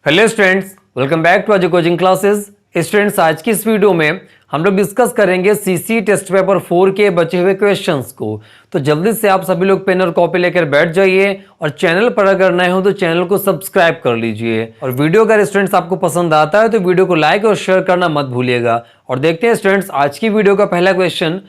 Hello students, welcome back to आज coaching classes. Students, आज की इस वीडियो में हम लोग डिस्कस करेंगे सीसी टेस्ट पेपर 4 के बचे हुए क्वेश्चंस को। तो जल्दी से आप सभी लोग पेन और कॉपी लेकर बैठ जाइए और चैनल पर अगर नए हो तो चैनल को सब्सक्राइब कर लीजिए। और वीडियो अगर स्टूडेंट्स आपको पसंद आता है तो वीडियो को लाइक और शेयर करना मत भूलिएगा। और देखते हैं स्टूडेंट्स, आज की वीडियो का पहला क्वेश्चन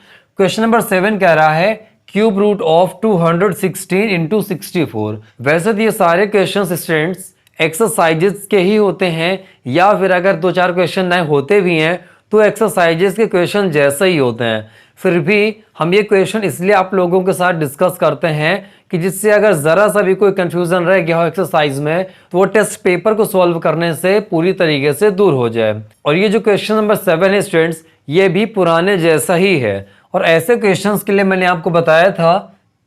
नंबर 7 कह रहा है क्यूब रूट ऑफ 216 इंटू 64। वैसे तो ये सारे क्वेश्चन स्टूडेंट्स एक्सरसाइजेस के ही होते हैं, या फिर अगर दो चार क्वेश्चन नए होते भी हैं तो एक्सरसाइजेस के क्वेश्चन जैसे ही होते हैं। फिर भी हम ये क्वेश्चन इसलिए आप लोगों के साथ डिस्कस करते हैं कि जिससे अगर ज़रा सा भी कोई कंफ्यूजन रह गया हो एक्सरसाइज में तो वो टेस्ट पेपर को सॉल्व करने से पूरी तरीके से दूर हो जाए। और ये जो क्वेश्चन नंबर 7 है स्टूडेंट्स, ये भी पुराने जैसा ही है। और ऐसे क्वेश्चंस के लिए मैंने आपको बताया था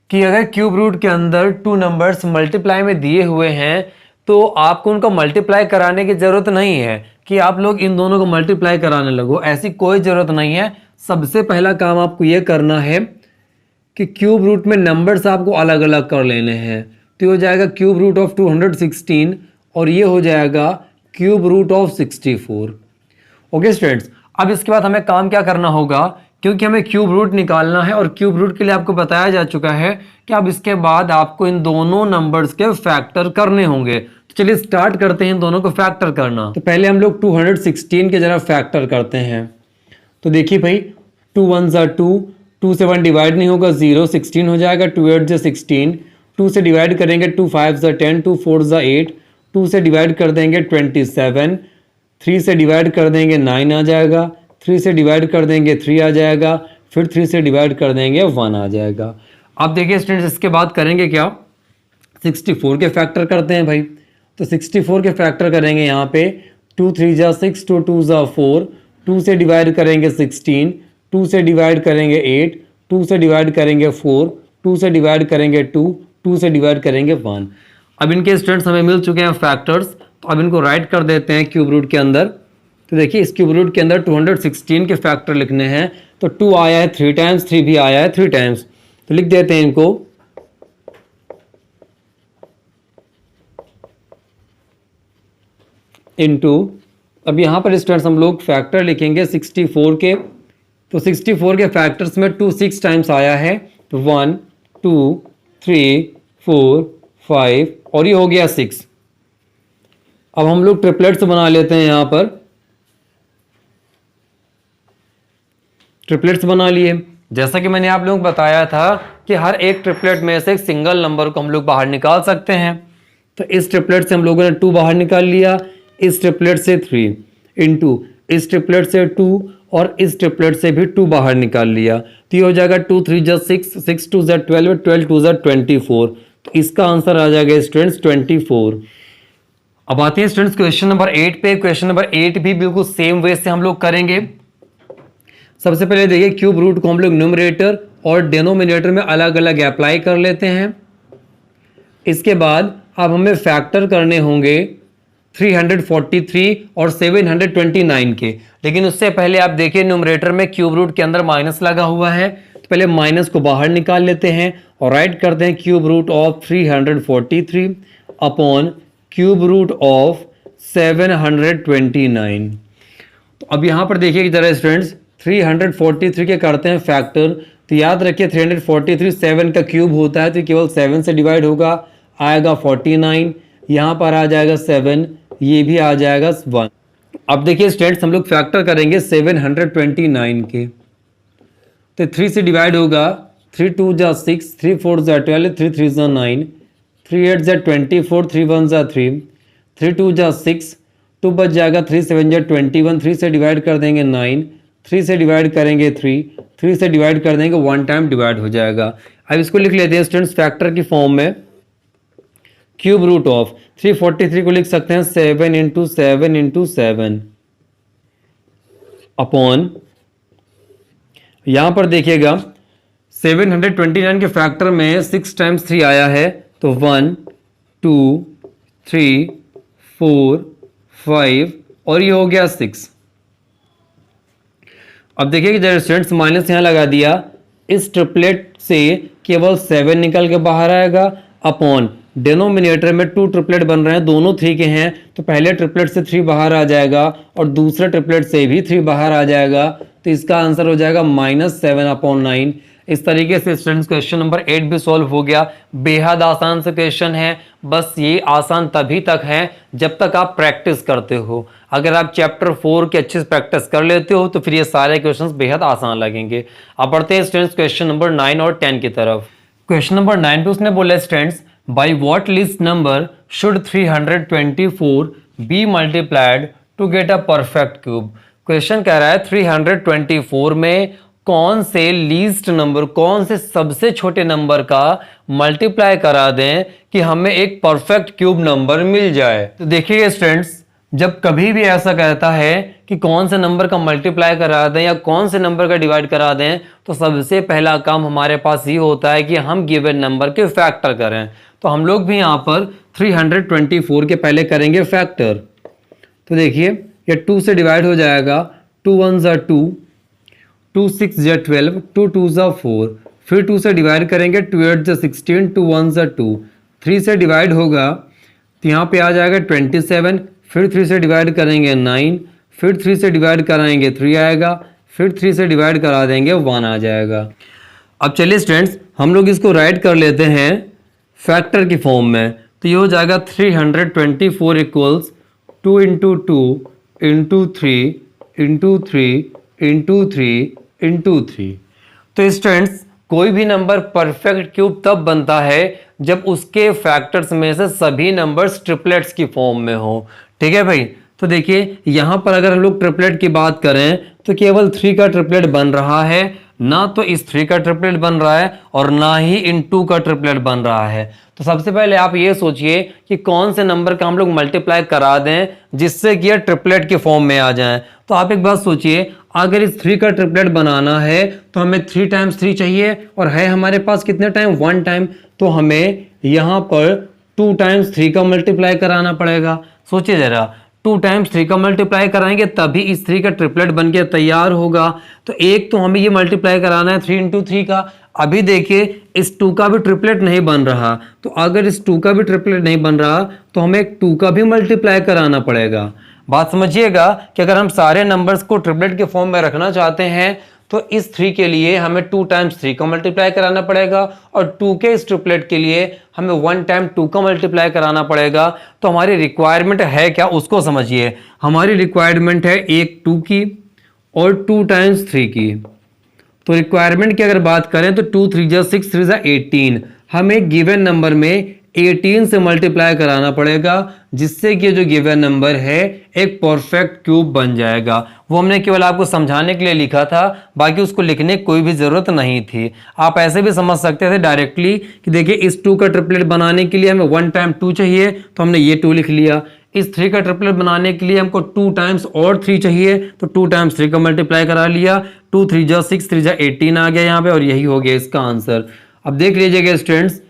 कि अगर क्यूब रूट के अंदर 2 नंबर्स मल्टीप्लाई में दिए हुए हैं तो आपको उनको मल्टीप्लाई कराने की ज़रूरत नहीं है कि आप लोग इन दोनों को मल्टीप्लाई कराने लगो, ऐसी कोई ज़रूरत नहीं है। सबसे पहला काम आपको ये करना है कि क्यूब रूट में नंबर्स आपको अलग अलग कर लेने हैं। तो ये हो जाएगा क्यूब रूट ऑफ 216 और ये हो जाएगा cube root of 64। Okay students, अब इसके बाद हमें काम क्या करना होगा, क्योंकि हमें क्यूब रूट निकालना है और क्यूब रूट के लिए आपको बताया जा चुका है कि अब इसके बाद आपको इन दोनों नंबर्स के फैक्टर करने होंगे। तो चलिए स्टार्ट करते हैं इन दोनों को फैक्टर करना। तो पहले हम लोग 216 के जरा फैक्टर करते हैं। तो देखिए भाई, 2 1 ज़ा 2, 2 से 1 डिवाइड नहीं होगा, 0, 16 हो जाएगा। 2 8 ज़ा 16, 2 से डिवाइड करेंगे, 2 5 ज़ा 10, 2 4 ज़ा 8, 2 से डिवाइड कर देंगे 27, 3 से डिवाइड कर देंगे 9 आ जाएगा, 3 से डिवाइड कर देंगे 3 आ जाएगा, फिर 3 से डिवाइड कर देंगे 1 आ जाएगा। अब देखिए स्टूडेंट्स, इसके बाद करेंगे क्या, 64 के फैक्टर करते हैं भाई। तो 64 के फैक्टर करेंगे यहाँ पे, 2 3 ज़ा 6, 2 2 ज़ा 4, 2 से डिवाइड करेंगे 16, 2 से डिवाइड करेंगे 8, 2 से डिवाइड करेंगे 4, 2 से डिवाइड करेंगे 2, 2 से डिवाइड करेंगे 1। अब इनके स्टूडेंट्स हमें मिल चुके हैं फैक्टर्स, तो अब इनको राइट कर देते हैं क्यूब रूट के अंदर। तो देखिए इस क्यूब रूट के अंदर 216 के फैक्टर लिखने हैं। तो 2 आया है 3 टाइम्स, 3 भी आया है 3 टाइम्स, तो लिख देते हैं इनको। इनटू, अब यहाँ पर स्टूडेंट्स हम लोग फैक्टर लिखेंगे 64 के। तो 64 के फैक्टर्स में 2 6 टाइम्स आया है, तो 1 2 3 4 5 और ये हो गया 6। अब हम लोग ट्रिपलेट्स बना लेते हैं। यहाँ पर ट्रिपलेट्स बना लिए। जैसा कि मैंने आप लोगों को बताया था कि हर एक ट्रिपलेट में से एक सिंगल नंबर को हम लोग बाहर निकाल सकते हैं। तो इस ट्रिपलेट से हम लोगों ने 2 बाहर निकाल लिया, इस ट्रिपलेट से 3, इनटू इस ट्रिपलेट से 2 और इस ट्रिपलेट से भी 2 बाहर निकाल लिया। तो ये हो जाएगा 2 3 ज़ा 6, 6 2 ज़ा 12, 12 2 ज़ा 24। तो इसका आंसर आ जाएगा स्टूडेंट्स 24। अब आते हैं स्टूडेंट्स क्वेश्चन नंबर 8 पे। क्वेश्चन नंबर 8 भी बिल्कुल सेम वे से हम लोग करेंगे। सबसे पहले देखिए, क्यूब रूट को हम लोग न्यूमरेटर और डिनोमिनेटर में अलग अलग अप्लाई कर लेते हैं। इसके बाद अब हमें फैक्टर करने होंगे 343 और 729 के। लेकिन उससे पहले आप देखिए, न्यूमरेटर में क्यूब रूट के अंदर माइनस लगा हुआ है, तो पहले माइनस को बाहर निकाल लेते हैं और राइट करते हैं cube root of 343 upon cube root of 729। तो अब यहाँ पर देखिए कि जरा स्टूडेंट्स, 343 के करते हैं फैक्टर। तो याद रखिए 343 7 का क्यूब होता है, तो केवल 7 से डिवाइड होगा, आएगा 49, यहाँ पर आ जाएगा 7, ये भी आ जाएगा 1। अब देखिए स्टूडेंट्स, हम लोग फैक्टर करेंगे 729 के। तो 3 से डिवाइड होगा, 3 2 ज़ा 6, 3 4 ज़ा 12, 3 3 ज़ा 9, 3 8 ज़ा 24, 3 1 ज़ा 3, 3 2 ज़ा 6, 2 बच जाएगा, 3 7 ज़ा 21, 3 से डिवाइड कर देंगे 9, 3 से डिवाइड करेंगे 3, 3 से डिवाइड कर देंगे 1 टाइम डिवाइड हो जाएगा। अब इसको लिख लेते हैं स्टूडेंट्स फैक्टर की फॉर्म में। क्यूब रूट ऑफ 343 को लिख सकते हैं 7 इंटू 7 इंटू 7 अपॉन, यहां पर देखिएगा 729 के फैक्टर में 6 टाइम्स 3 आया है, तो 1 2 3 4 5 और ये हो गया 6। अब देखिए कि जब स्टूडेंट्स माइनस यहाँ लगा दिया, इस ट्रिपलेट से केवल 7 निकल के बाहर आएगा अपॉन डिनोमिनेटर में 2 ट्रिपलेट बन रहे हैं, दोनों 3 के हैं, तो पहले ट्रिपलेट से 3 बाहर आ जाएगा और दूसरे ट्रिपलेट से भी 3 बाहर आ जाएगा, तो इसका आंसर हो जाएगा -7/9। इस तरीके से स्टूडेंट्स क्वेश्चन नंबर 8 भी सॉल्व हो गया। बेहद आसान से क्वेश्चन है, बस ये आसान तभी तक है जब तक आप प्रैक्टिस करते हो। अगर आप चैप्टर 4 की अच्छे से प्रैक्टिस कर लेते हो तो फिर ये सारे क्वेश्चंस बेहद आसान लगेंगे। अब बढ़ते हैं स्टूडेंट्स क्वेश्चन नंबर 9 और 10 की तरफ। क्वेश्चन नंबर 9 पे उसने बोला students, by what least number should 324 be multiplied to get a perfect cube. Question कह रहा है 324 में कौन से लीस्ट नंबर, कौन से सबसे छोटे नंबर का मल्टीप्लाई करा दें कि हमें एक परफेक्ट क्यूब नंबर मिल जाए। तो देखिए स्टूडेंट्स, जब कभी भी ऐसा कहता है कि कौन से नंबर का मल्टीप्लाई करा दें या कौन से नंबर का डिवाइड करा दें, तो सबसे पहला काम हमारे पास ये होता है कि हम गिवन नंबर के फैक्टर करें। तो हम लोग भी यहाँ पर 324 के पहले करेंगे फैक्टर। तो देखिए ये 2 से डिवाइड हो जाएगा, 2 1 ज़ा 2, 2 6 ज़ा 12, 2 2 ज़ा 4, फिर 2 से डिवाइड करेंगे, 2 8 ज़ा 16, 2 1 ज़ा 2, 3 से डिवाइड होगा तो यहाँ पे आ जाएगा 27, फिर 3 से डिवाइड करेंगे 9, फिर 3 से डिवाइड कराएंगे 3 आएगा, फिर 3 से डिवाइड करा देंगे 1 आ जाएगा। अब चलिए स्टूडेंट्स हम लोग इसको राइट कर लेते हैं फैक्टर की फॉर्म में। तो ये हो जाएगा 324 equals 2 into 2 into 3 into 3 into 3 into 3। तो स्टूडेंट्स कोई भी नंबर परफेक्ट क्यूब तब बनता है जब उसके फैक्टर्स में से सभी नंबर्स ट्रिपलेट्स की फॉर्म में हो। ठीक है भाई, तो देखिए यहाँ पर अगर हम लोग ट्रिपलेट की बात करें तो केवल 3 का ट्रिपलेट बन रहा है, ना तो इस 3 का ट्रिपलेट बन रहा है और ना ही इन 2 का ट्रिपलेट बन रहा है। तो सबसे पहले आप ये सोचिए कि कौन से नंबर का हम लोग मल्टीप्लाई करा दें जिससे कि ये ट्रिपलेट के फॉर्म में आ जाए। तो आप एक बात सोचिए, अगर इस 3 का ट्रिपलेट बनाना है तो हमें 3 टाइम्स 3 चाहिए और है हमारे पास कितने टाइम, 1 टाइम। तो हमें यहाँ पर 2 टाइम्स 3 का मल्टीप्लाई कराना पड़ेगा। सोचिए जरा, 2 टाइम्स 3 का मल्टीप्लाई कराएंगे तभी इस 3 का ट्रिपलेट बन के तैयार होगा। तो एक तो हमें ये मल्टीप्लाई कराना है 3 इंटू 3 का। अभी देखिए इस 2 का भी ट्रिपलेट नहीं बन रहा, तो अगर इस 2 का भी ट्रिपलेट नहीं बन रहा तो हमें एक 2 का भी मल्टीप्लाई कराना पड़ेगा। बात समझिएगा कि अगर हम सारे नंबर्स को ट्रिपलेट के फॉर्म में रखना चाहते हैं तो इस 3 के लिए हमें 2 टाइम्स 3 का मल्टीप्लाई कराना पड़ेगा और 2 के इस ट्रिपलेट के लिए हमें 1 टाइम 2 का मल्टीप्लाई कराना पड़ेगा। तो हमारी रिक्वायरमेंट है क्या उसको समझिए। हमारी रिक्वायरमेंट है एक 2 की और 2 टाइम्स 3 की। तो रिक्वायरमेंट की अगर बात करें तो 2 3 जा 6 3 जा 18, हमें गिवन नंबर में 18 से मल्टीप्लाई कराना पड़ेगा जिससे कि जो गिवन नंबर है एक परफेक्ट क्यूब बन जाएगा। वो हमने केवल आपको समझाने के लिए लिखा था, बाकी उसको लिखने की कोई भी ज़रूरत नहीं थी। आप ऐसे भी समझ सकते थे डायरेक्टली कि देखिए इस 2 का ट्रिपलेट बनाने के लिए हमें 1 टाइम 2 चाहिए तो हमने ये 2 लिख लिया। इस 3 का ट्रिपलेट बनाने के लिए हमको 2 टाइम्स और 3 चाहिए तो 2 टाइम्स 3 का मल्टीप्लाई करा लिया। 2 3 जा 6 3 जा 18 आ गया यहाँ पे और यही हो गया इसका आंसर। अब देख लीजिएगा स्टूडेंट्स,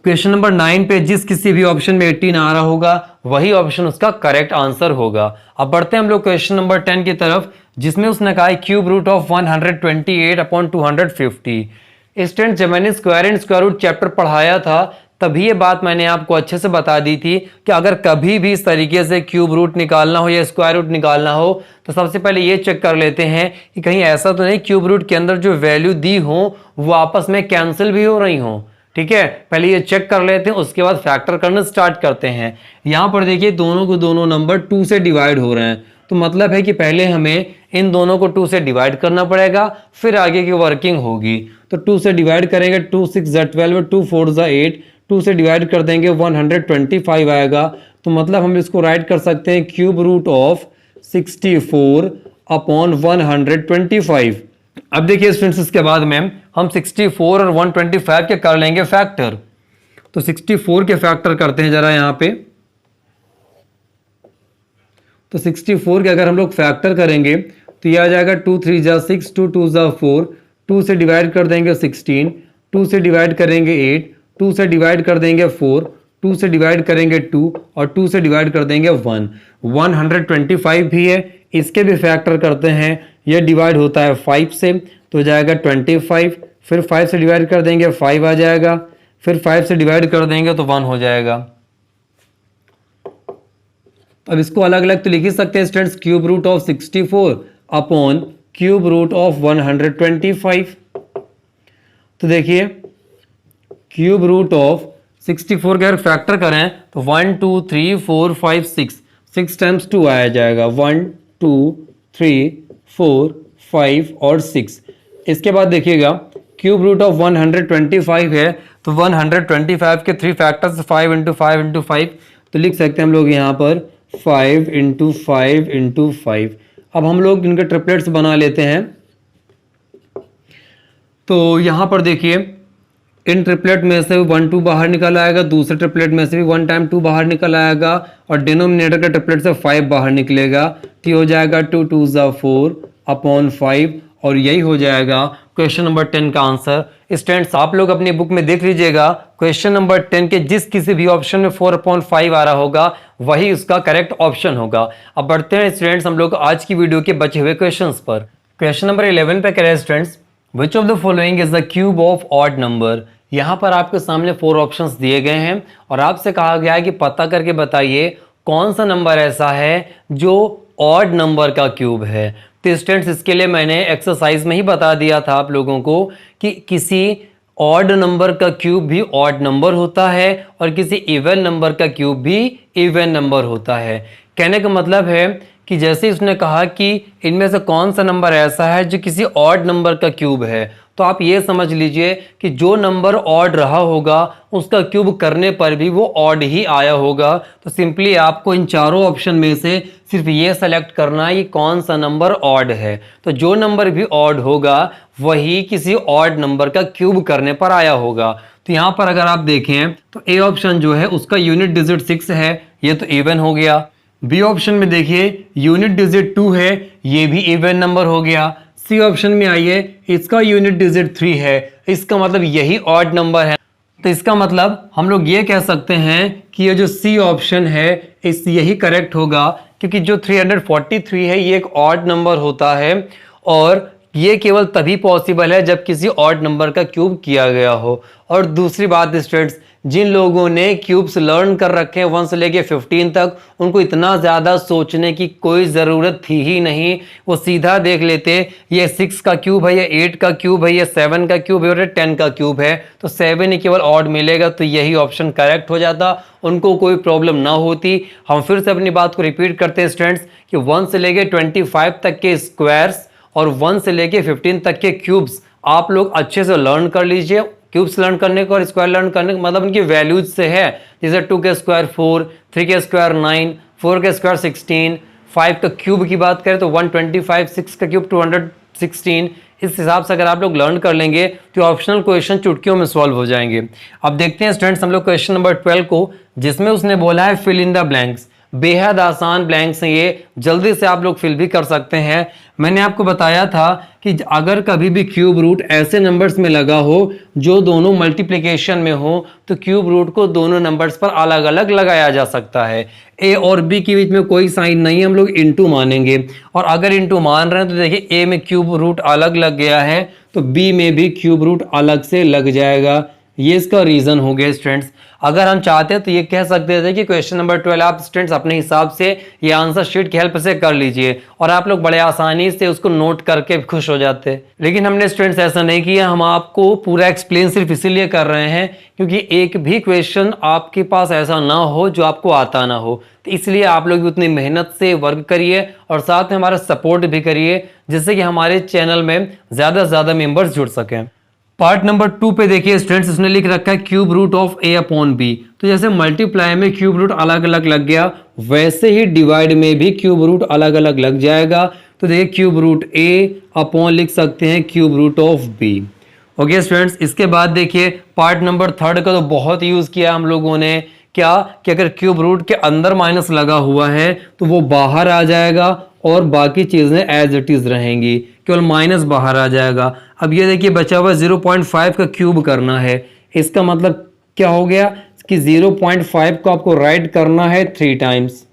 क्वेश्चन नंबर 9 पे जिस किसी भी ऑप्शन में 18 आ रहा होगा वही ऑप्शन उसका करेक्ट आंसर होगा। अब बढ़ते हैं हम लोग क्वेश्चन नंबर 10 की तरफ, जिसमें उसने कहा क्यूब रूट ऑफ 128/250। स्टूडेंट जब मैंने square and square root chapter पढ़ाया था तभी ये बात मैंने आपको अच्छे से बता दी थी कि अगर कभी भी इस तरीके से क्यूब रूट निकालना हो या स्क्वायर रूट निकालना हो तो सबसे पहले ये चेक कर लेते हैं कि कहीं ऐसा तो नहीं क्यूब रूट के अंदर जो वैल्यू दी हो वो आपस में कैंसिल भी हो रही हो। ठीक है, पहले ये चेक कर लेते हैं, उसके बाद फैक्टर करना स्टार्ट करते हैं। यहाँ पर देखिए दोनों को दोनों नंबर 2 से डिवाइड हो रहे हैं, तो मतलब है कि पहले हमें इन दोनों को 2 से डिवाइड करना पड़ेगा फिर आगे की वर्किंग होगी। तो 2 से डिवाइड करेंगे, 2 6 जा 12, 2 4 जा 8, 2 से डिवाइड कर देंगे 125 आएगा। तो मतलब हम इसको राइट कर सकते हैं क्यूब रूट ऑफ 64/125। अब देखिए स्टूडेंट्स इसके बाद में हम 64 और 125 के कर लेंगे फैक्टर। तो 64 के फैक्टर करते हैं जरा यहाँ पे। तो 64 के अगर हम लोग फैक्टर करेंगे तो ये आ जाएगा 2 3 जा 6, 2 2 जा 4, 2 से डिवाइड कर देंगे 16, 2 से डिवाइड करेंगे 8, 2 से डिवाइड कर देंगे 4, 2 से डिवाइड करेंगे 2 और 2 से डिवाइड कर देंगे 1। 125 भी है, इसके भी फैक्टर करते हैं। ये डिवाइड होता है 5 से तो हो जाएगा 25, फिर 5 से डिवाइड कर देंगे 5 आ जाएगा, फिर 5 से डिवाइड कर देंगे तो 1 हो जाएगा। अब इसको अलग अलग तो लिख ही सकते हैं students, cube root of 64 upon cube root of 125। तो देखिए क्यूब रूट ऑफ 64 का अगर फैक्टर करें तो 1 2 3 4 5 6 टाइम्स 2 आया जाएगा, 1 2 3 4 5 और 6। इसके बाद देखिएगा क्यूब रूट ऑफ 125 है, तो 125 के 3 फैक्टर्स 5 इंटू 5 इंटू 5, तो लिख सकते हैं हम लोग यहाँ पर 5 इंटू 5 इंटू 5। अब हम लोग इनके ट्रिपलेट्स बना लेते हैं। तो यहाँ पर देखिए इन ट्रिपलेट में से 1 2 बाहर निकल आएगा, दूसरे ट्रिपलेट में से भी 1 टाइम 2 बाहर निकल आएगा, और डिनोमिनेटर के ट्रिपलेट से 5 बाहर निकलेगा, तो हो जाएगा 2 2 4 अपॉन 5, और यही हो जाएगा क्वेश्चन नंबर 10 का आंसर। स्टूडेंट्स आप लोग अपनी बुक में देख लीजिएगा, क्वेश्चन नंबर 10 के जिस किसी भी ऑप्शन में 4/5 आ रहा होगा वही उसका करेक्ट ऑप्शन होगा। अब बढ़ते हैं स्टूडेंट्स हम लोग आज की वीडियो के बचे हुए क्वेश्चंस पर। क्वेश्चन नंबर 11 पे करें students, which of the following is the cube of odd number. यहाँ पर आपके सामने 4 ऑप्शंस दिए गए हैं और आपसे कहा गया है कि पता करके बताइए कौन सा नंबर ऐसा है जो ऑड नंबर का क्यूब है। तो स्टूडेंट्स इसके लिए मैंने एक्सरसाइज में ही बता दिया था आप लोगों को कि किसी ऑड नंबर का क्यूब भी ऑड नंबर होता है और किसी इवन नंबर का क्यूब भी इवन नंबर होता है। कहने का मतलब है कि जैसे उसने कहा कि इनमें से कौन सा नंबर ऐसा है जो किसी ऑड नंबर का क्यूब है, तो आप ये समझ लीजिए कि जो नंबर ऑड रहा होगा उसका क्यूब करने पर भी वो ऑड ही आया होगा। तो सिंपली आपको इन चारों ऑप्शन में से सिर्फ ये सेलेक्ट करना है कि कौन सा नंबर ऑड है। तो जो नंबर भी ऑड होगा वही किसी ऑड नंबर का क्यूब करने पर आया होगा। तो यहाँ पर अगर आप देखें तो ए ऑप्शन जो है उसका यूनिट डिजिट 6 है, ये तो इवन हो गया। बी ऑप्शन में देखिए यूनिट डिजिट 2 है, ये भी इवन नंबर हो गया। सी ऑप्शन में आइए इसका यूनिट डिजिट 3 है, इसका मतलब यही ऑड नंबर है। तो इसका मतलब हम लोग ये कह सकते हैं कि ये जो सी ऑप्शन है इस यही करेक्ट होगा, क्योंकि जो 343 है ये एक ऑड नंबर होता है और ये केवल तभी पॉसिबल है जब किसी ऑड नंबर का क्यूब किया गया हो। और दूसरी बात स्टूडेंट्स, जिन लोगों ने क्यूब्स लर्न कर रखे हैं 1 से लेके 15 तक, उनको इतना ज़्यादा सोचने की कोई ज़रूरत थी ही नहीं। वो सीधा देख लेते ये 6 का क्यूब है, ये 8 का क्यूब है, ये 7 का क्यूब है और ये 10 का क्यूब है, तो 7 ही केवल ऑड मिलेगा, तो यही ऑप्शन करेक्ट हो जाता, उनको कोई प्रॉब्लम ना होती। हम फिर से अपनी बात को रिपीट करते हैं स्टूडेंट्स कि 1 से लेके 25 तक के स्क्वायर्स और 1 से लेके 15 तक के क्यूब्स आप लोग अच्छे से लर्न कर लीजिए। क्यूब्स लर्न करने का और स्क्वायर लर्न करने का मतलब उनकी वैल्यूज से है, जैसे 2 के स्क्वायर 4, 3 के स्क्वायर 9, 4 के स्क्वायर 16, 5 का क्यूब की बात करें तो 125, 6 का क्यूब 216। इस हिसाब से अगर आप लोग लर्न कर लेंगे तो ऑप्शनल क्वेश्चन चुटकियों में सॉल्व हो जाएंगे। अब देखते हैं स्टूडेंट्स हम लोग क्वेश्चन नंबर 12 को, जिसमें उसने बोला है फिल इन द ब्लैंक्स। बेहद आसान ब्लैंक्स हैं ये, जल्दी से आप लोग फिल भी कर सकते हैं। मैंने आपको बताया था कि अगर कभी भी क्यूब रूट ऐसे नंबर्स में लगा हो जो दोनों मल्टीप्लिकेशन में हो तो क्यूब रूट को दोनों नंबर्स पर अलग अलग लगाया जा सकता है। ए और बी के बीच में कोई साइन नहीं है, हम लोग इनटू मानेंगे, और अगर इनटू मान रहे हैं तो देखिए ए में क्यूब रूट अलग लग गया है तो बी में भी क्यूब रूट अलग से लग जाएगा। ये इसका रीजन हो गया स्टूडेंट्स। अगर हम चाहते हैं तो ये कह सकते थे कि क्वेश्चन नंबर 12 आप स्टूडेंट्स अपने हिसाब से ये आंसर शीट की हेल्प से कर लीजिए और आप लोग बड़े आसानी से उसको नोट करके खुश हो जाते, लेकिन हमने स्टूडेंट्स ऐसा नहीं किया। हम आपको पूरा एक्सप्लेन सिर्फ इसीलिए कर रहे हैं क्योंकि एक भी क्वेश्चन आपके पास ऐसा ना हो जो आपको आता ना हो, तो इसलिए आप लोग उतनी मेहनत से वर्क करिए और साथ में हमारा सपोर्ट भी करिए जिससे कि हमारे चैनल में ज़्यादा से ज़्यादा मेंबर्स जुड़ सकें। पार्ट नंबर 2 पे देखिए स्टूडेंट्स, उसने लिख रखा है cube root of A upon B. तो जैसे मल्टीप्लाई में क्यूब रूट अलग अलग लग गया वैसे ही डिवाइड में भी क्यूब रूट अलग अलग लग जाएगा। तो देखिए क्यूब रूट ए अपॉन लिख सकते हैं cube root of B. Okay students, इसके बाद देखिए पार्ट नंबर 3 का तो बहुत यूज़ किया हम लोगों ने, क्या कि अगर क्यूब रूट के अंदर माइनस लगा हुआ है तो वो बाहर आ जाएगा और बाकी चीज़ें एज इट इज़ रहेंगी, केवल माइनस बाहर आ जाएगा। अब ये देखिए बचा हुआ 0.5 का क्यूब करना है, इसका मतलब क्या हो गया कि 0.5 को आपको राइट करना है 3 टाइम्स,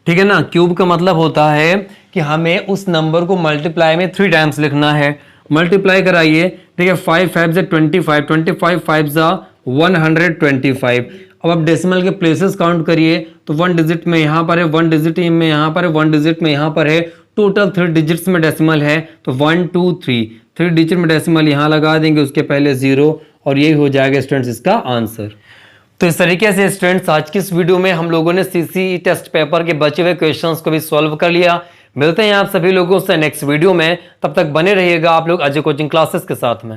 ठीक है ना। क्यूब का मतलब होता है कि हमें उस नंबर को मल्टीप्लाई में 3 टाइम्स लिखना है। मल्टीप्लाई कराइए, ठीक है, 5 5 से 25, 25 5 जा 125। अब आप डेसिमल के प्लेसेस काउंट करिए, तो 1 डिजिट में यहाँ पर है, 1 डिजिट में यहाँ पर है, 1 डिजिट में यहाँ पर है, टोटल 3 डिजिट्स में डेसिमल है, तो 1 2 3 डिजिट में डेसिमल यहाँ लगा देंगे, उसके पहले 0, और यही हो जाएगा स्टूडेंट्स इसका आंसर। तो इस तरीके से स्टूडेंट्स आज की इस वीडियो में हम लोगों ने सीसी टेस्ट पेपर के बचे हुए क्वेश्चंस को भी सॉल्व कर लिया। मिलते हैं आप सभी लोगों से नेक्स्ट वीडियो में, तब तक बने रहिएगा आप लोग अजय कोचिंग क्लासेस के साथ में।